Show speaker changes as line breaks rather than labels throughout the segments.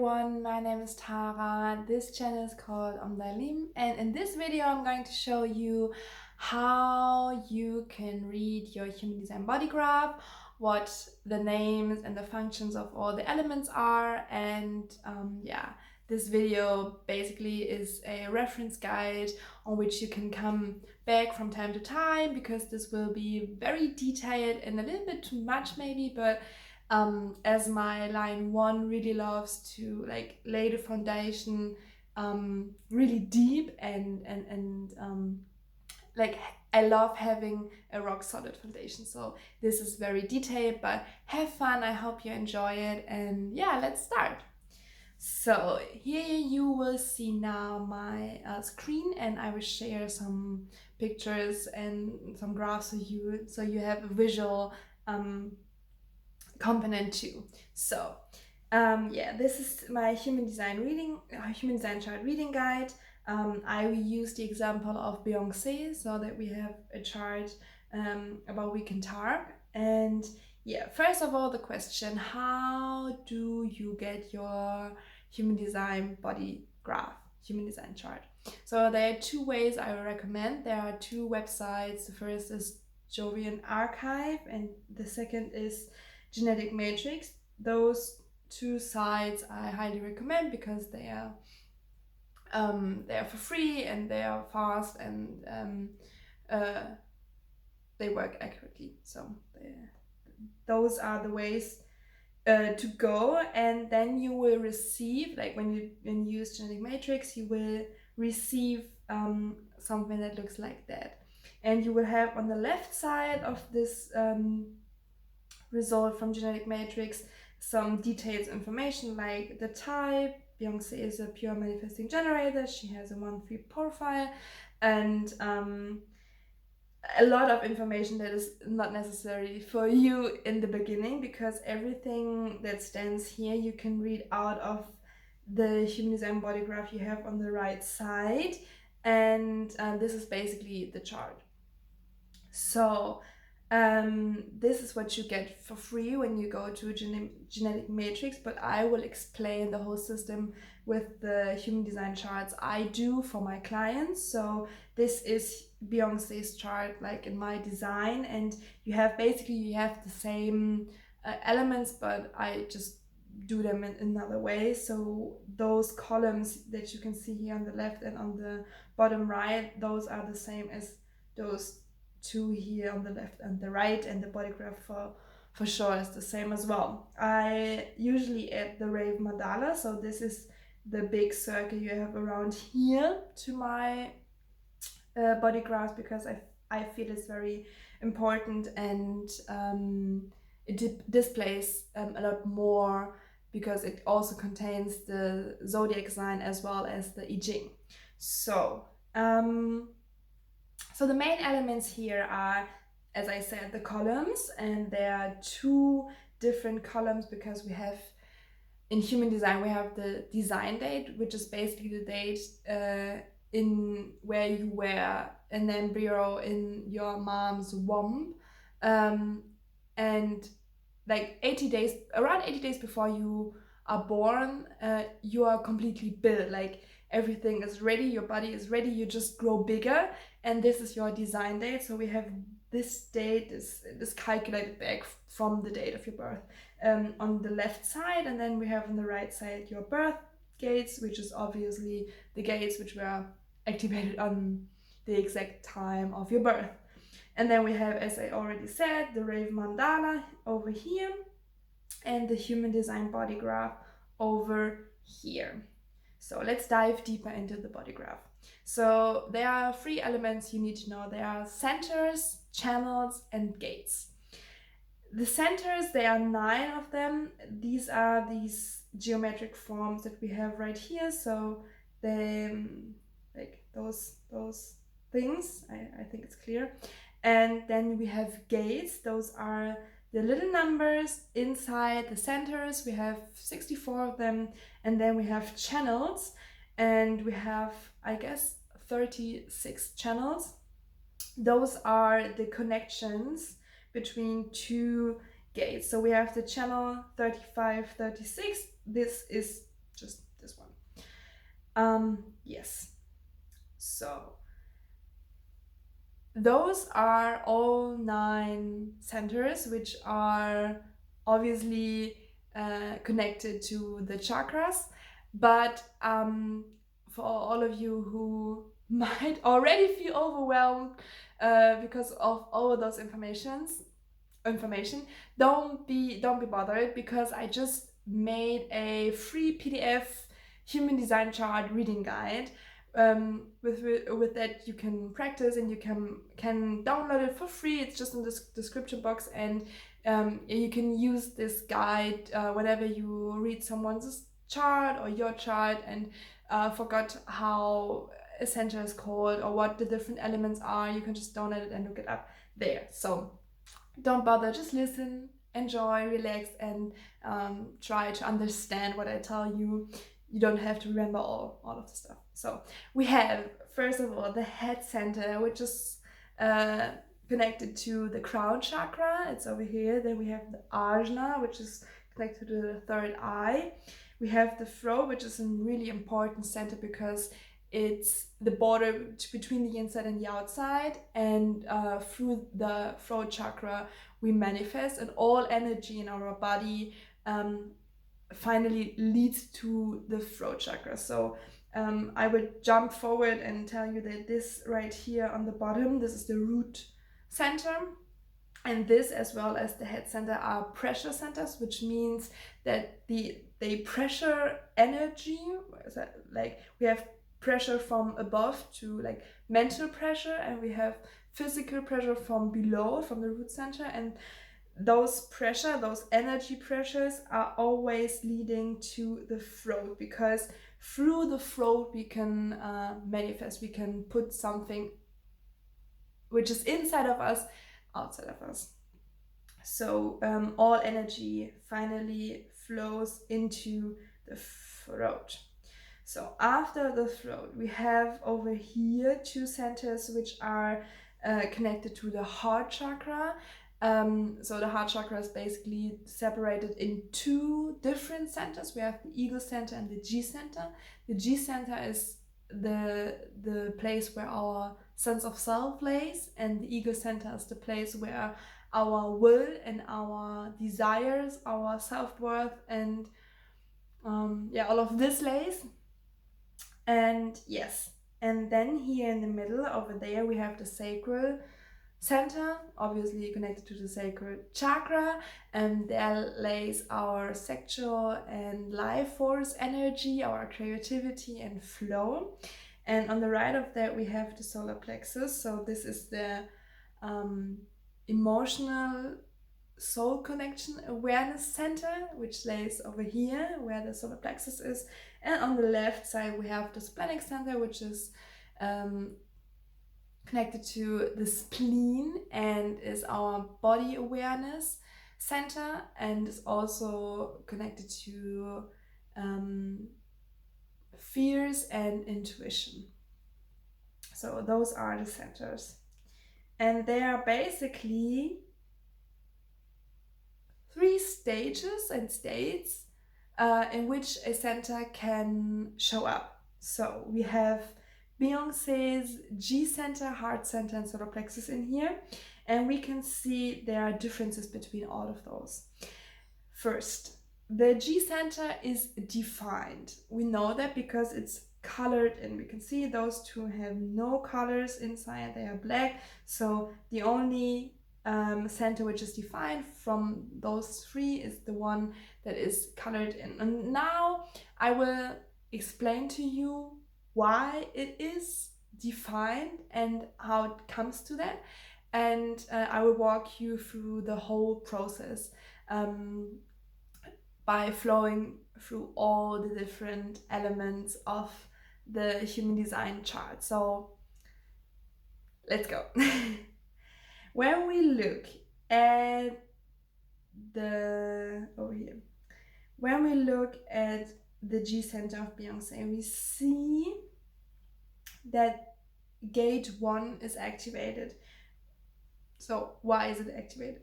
everyone, my name is Tara. This channel is called DALIM, and in this video I'm going to show you how you can read your human design body graph, what the names and the functions of all the elements are, and this video basically is a reference guide on which you can come back from time to time, because this will be very detailed and a little bit too much maybe, but as my line 1 really loves to lay the foundation really deep and I love having a rock solid foundation. So this is very detailed, but have fun. I hope you enjoy it, and yeah, let's start. So here you will see now my screen, and I will share some pictures and some graphs so you have a visual component too. So this is my human design chart reading guide. I will use the example of Beyoncé so that we have a chart about we can target. And yeah, first of all, the question: how do you get your human design body graph, human design chart? So there are two ways I would recommend. There are two websites. The first is Jovian Archive, and the second is Genetic Matrix. Those two sites I highly recommend because they are for free, and they are fast, and they work accurately. So those are the ways to go. And then you will receive, when you use Genetic Matrix, you will receive something that looks like that, and you will have on the left side of this result from Genetic Matrix some detailed information like the type. Beyoncé is a pure manifesting generator. She has a 1-3 profile, and a lot of information that is not necessary for you in the beginning, because everything that stands here you can read out of the human design body graph you have on the right side, and this is basically the chart. So this is what you get for free when you go to Genetic Matrix, but I will explain the whole system with the human design charts I do for my clients. So this is Beyoncé's chart, in my design, and you have the same elements, but I just do them in another way. So those columns that you can see here on the left and on the bottom right, those are the same as those two here on the left and the right, and the body graph for sure is the same as well. I usually add the rave mandala, so this is the big circle you have around here to my body graph, because I feel it's very important, and it displays a lot more, because it also contains the zodiac sign as well as the I Ching. So so the main elements here are, as I said, the columns, and there are two different columns because we have, in human design, we have the design date, which is basically the date in where you were an embryo in your mom's womb, and around 80 days before you are born, you are completely built, everything is ready, your body is ready, you just grow bigger, and this is your design date. So we have this date is calculated back from the date of your birth on the left side, and then we have on the right side your birth gates, which is obviously the gates which were activated on the exact time of your birth. And then we have, as I already said, the rave mandala over here, and the human design body graph over here. So let's dive deeper into the body graph. So there are 3 elements you need to know. There are centers, channels, and gates. The centers, there are 9 of them. These are these geometric forms that we have right here. So they, those things, I think it's clear. And then we have gates. Those are the little numbers inside the centers. We have 64 of them. And then we have channels, and we have, I guess, 36 channels. Those are the connections between 2 gates. So we have the channel 35, 36. This is just this one. Yes. So those are all 9 centers, which are obviously connected to the chakras. But for all of you who might already feel overwhelmed because of all of those information, don't be bothered, because I just made a free PDF human design chart reading guide. With that you can practice, and you can download it for free. It's just in the description box, and you can use this guide whenever you read someone's chart or your chart and forgot how a center is called or what the different elements are. You can just download it and look it up there. So don't bother, just listen, enjoy, relax, and try to understand what I tell you. You don't have to remember all of the stuff. So we have, first of all, the head center, which is connected to the crown chakra. It's over here. Then we have the ajna, which is connected to the third eye. We have the throat, which is a really important center because it's the border between the inside and the outside, and through the throat chakra we manifest, and all energy in our body finally leads to the throat chakra. So I will jump forward and tell you that this right here on the bottom, this is the root center, and this, as well as the head center, are pressure centers, which means that they pressure energy. Like we have pressure from above to like mental pressure, and we have physical pressure from below, from the root center, and those energy pressures are always leading to the throat, because through the throat we can manifest, we can put something which is inside of us outside of us. So all energy finally flows into the throat. So after the throat, we have over here 2 centers which are connected to the heart chakra. So the heart chakra is basically separated in 2 different centers. We have the ego center and the G center. The G center is the place where our sense of self lays, and the ego center is the place where our will and our desires, our self-worth, and all of this lays. And yes, and then here in the middle over there we have the sacral center, obviously connected to the sacral chakra, and there lays our sexual and life force energy, our creativity and flow. And on the right of that we have the solar plexus. So this is the emotional soul connection awareness center, which lays over here where the solar plexus is. And on the left side we have the splenic center, which is connected to the spleen and is our body awareness center, and is also connected to fears and intuition. So those are the centers, and they are basically 3 stages and states in which a center can show up. So we have Beyonce's G center, heart center, and solar plexus in here, and we can see there are differences between all of those. First, the G center is defined. We know that because it's colored, and we can see those 2 have no colors inside, they are black. So the only center which is defined from those 3 is the one that is colored in. And now I will explain to you why it is defined and how it comes to that, and I will walk you through the whole process by flowing through all the different elements of the human design chart. So let's go. When we look at when we look at the G center of Beyonce, we see that gate 1 is activated. So why is it activated?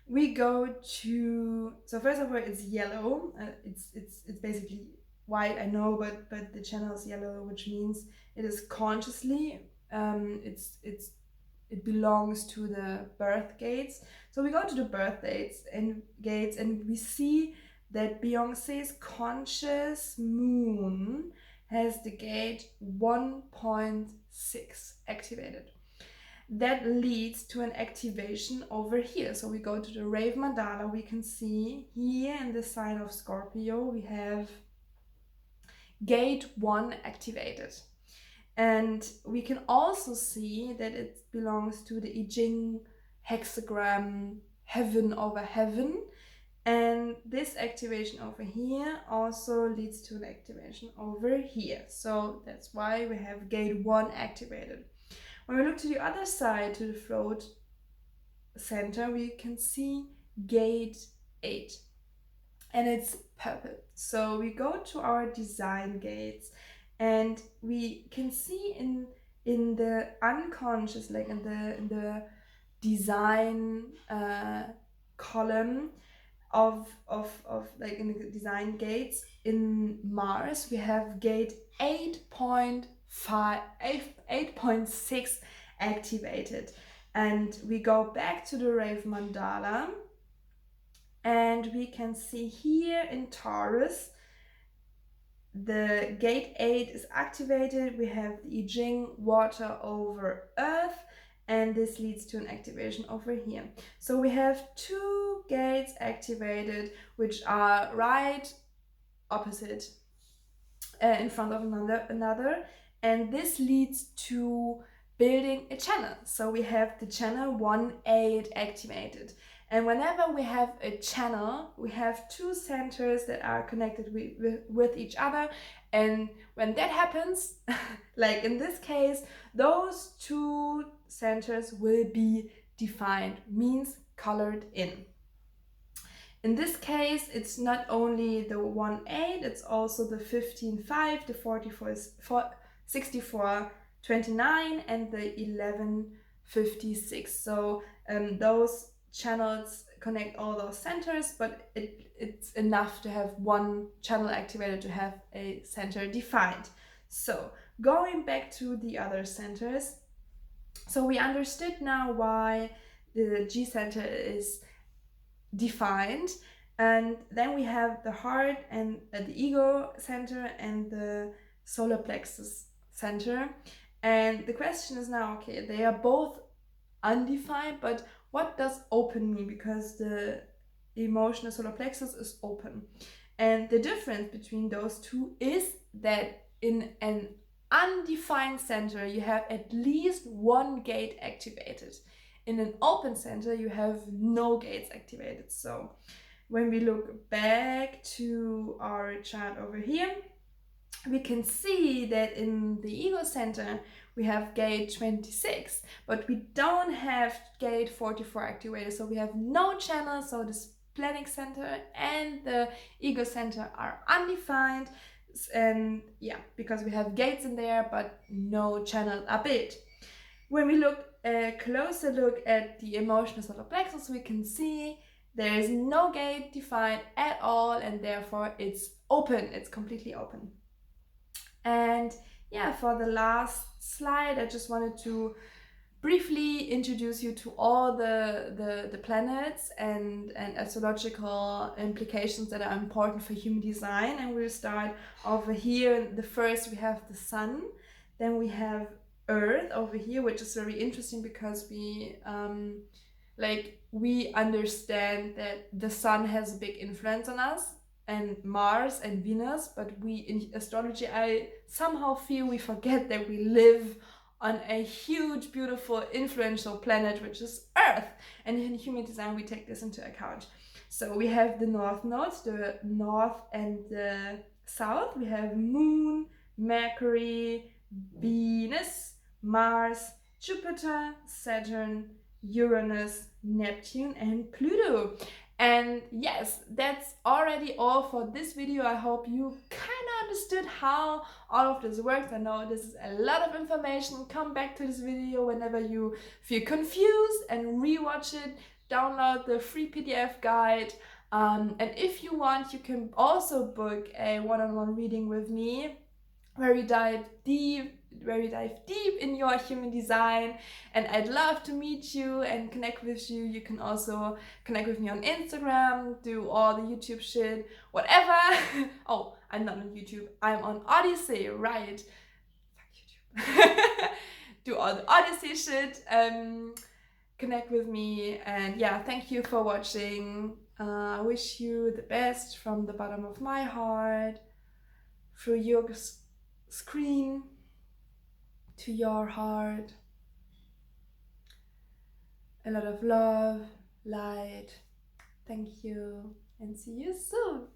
We go to, so first of all, it's yellow. It's basically white, I know, but the channel is yellow, which means it is consciously, it belongs to the birth gates. So we go to the birth gates and we see that Beyonce's conscious moon has the gate 1.6 activated. That leads to an activation over here. So we go to the Rave Mandala. We can see here in the sign of Scorpio, we have gate 1 activated. And we can also see that it belongs to the I Ching hexagram heaven over heaven. And this activation over here also leads to an activation over here. So that's why we have gate 1 activated. When we look to the other side, to the throat center, we can see gate 8. And it's purple. So we go to our design gates and we can see in the unconscious, like in the design column of like in the design gates in Mars, we have gate 8.6 activated. And we go back to the Rave Mandala and we can see here in Taurus the gate 8 is activated. We have the I Ching water over earth, and this leads to an activation over here. So we have 2 gates activated, which are right opposite in front of another, and this leads to building a channel. So we have the channel 1.8 activated. And whenever we have a channel, we have 2 centers that are connected with each other. And when that happens, like in this case, those 2 centers will be defined, means colored in. In this case, it's not only the 1.8, it's also the 15.5, the 64.29, and the 11.56. So those channels connect all those centers, but it's enough to have 1 channel activated to have a center defined. So going back to the other centers, so we understood now why the G center is defined, and then we have the heart and the ego center and the solar plexus center. And the question is now, okay, they are both undefined, but what does open mean? Because the emotional solar plexus is open, and the difference between those 2 is that in an undefined center you have at least 1 gate activated. In an open center you have no gates activated. So when we look back to our chart over here, we can see that in the ego center we have gate 26, but we don't have gate 44 activated. So we have no channel. So the splenic center and the ego center are undefined, and yeah, because we have gates in there but no channel are built. When we look a closer look at the emotional solar plexus, we can see there is no gate defined at all, and therefore it's open, it's completely open. And yeah, for the last slide, I just wanted to briefly introduce you to all the planets and astrological implications that are important for human design. And we'll start over here. The first, we have the sun, then we have Earth over here, which is very interesting because we understand that the sun has a big influence on us, and Mars and Venus, but we in astrology, I somehow feel we forget that we live on a huge, beautiful, influential planet, which is Earth. And in human design, we take this into account. So we have the north nodes, the north and the south. We have Moon, Mercury, Venus, Mars, Jupiter, Saturn, Uranus, Neptune, and Pluto. And yes, that's already all for this video. I hope you kind of understood how all of this works. I know this is a lot of information. Come back to this video whenever you feel confused and rewatch it. Download the free PDF guide. And if you want, you can also book a one-on-one reading with me, where we dive deep in your human design, and I'd love to meet you and connect with you. You can also connect with me on Instagram, do all the YouTube shit, whatever. Oh, I'm not on YouTube, I'm on Odyssey, right? Fuck YouTube. Do all the Odyssey shit, connect with me, and yeah, thank you for watching. I wish you the best from the bottom of my heart, through your screen to your heart. A lot of love, light. Thank you, and see you soon.